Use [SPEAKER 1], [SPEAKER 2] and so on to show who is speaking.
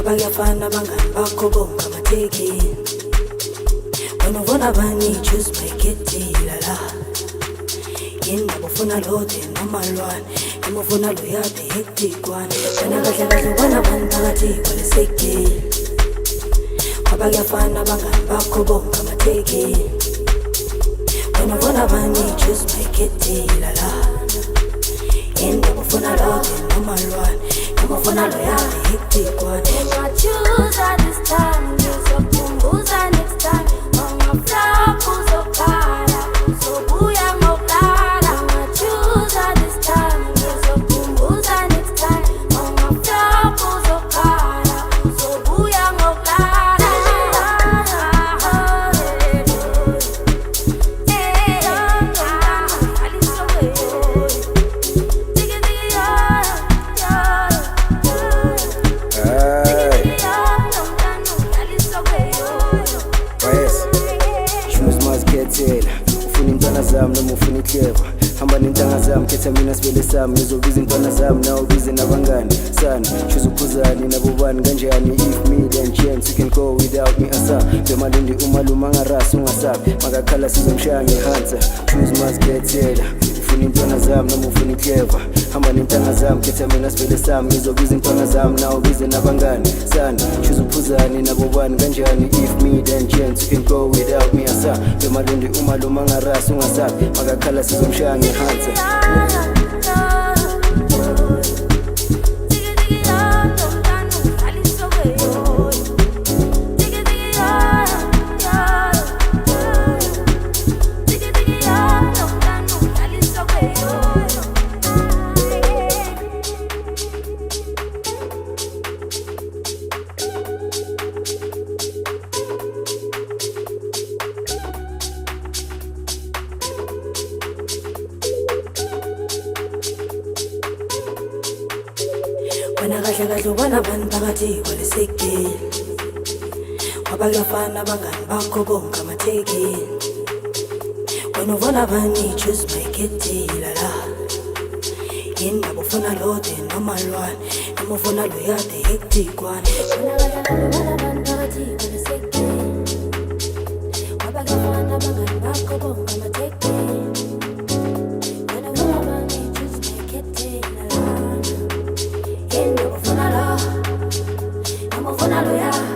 [SPEAKER 1] Abangafana abangani bakho bonke amathekini. Wena uvuna bani choose make it la. Indaba ufuna lode noma lwane, noma ufuna loyade hectic one. Wena kahle kahle ubona bani phakathi kwalesekile. Abangafana abangani bakho bonke amathekini. Wena uvuna bani choose make it la. Indaba ufuna lode noma lwane, noma ufuna loyade hectic one.
[SPEAKER 2] If I choose at this time, ngizokukhumbuza next time. Ungaflop uzokhala, uzobuya ngokulala. If I choose at this time, ngizokukhumbuza next time. Ungaflop uzokhala, uzobuya ngokulala.
[SPEAKER 3] Ufuna intwana zami noma ufuna ihleva, hamba nentanga zami, khetha mina sibele sami. Ngizobiza intwana zami nawe ubize nabangani sani. Choose uphuzani nabobani kanjani. If me then chance you can go without me asa. Bemalindi umaluma ngarasi ungasabi, makakhala sizomshaya ngehansa. Choose mazikhethela, ufuna intwana zami noma ufuna ihleva, hamba nentanga zami, khetha mina sibele sami. Ngizobiza intwana zami nawe ubize nabangani sani. Choose uphuzani nabobani kanjani. If me then chance you can go without me asa. Bemalindi umaluma ngarasi ungasabi, makakhala sizomshaya ngehansa.
[SPEAKER 1] Wena kahle kahle ubona bani phakathi kwalesekile. Abangafana abangani bakho bonke amathekini. Wena uvuna bani choose make it la. Indaba ufuna lode noma lwane, noma ufuna loyade hectic one. Wena kahle kahle ubona bani phakathi kwalesekile. Abangafana abangani bakho bonke amathekini. Wena uvuna bani choose make it la. Indaba ufuna lo, noma ufuna loyade.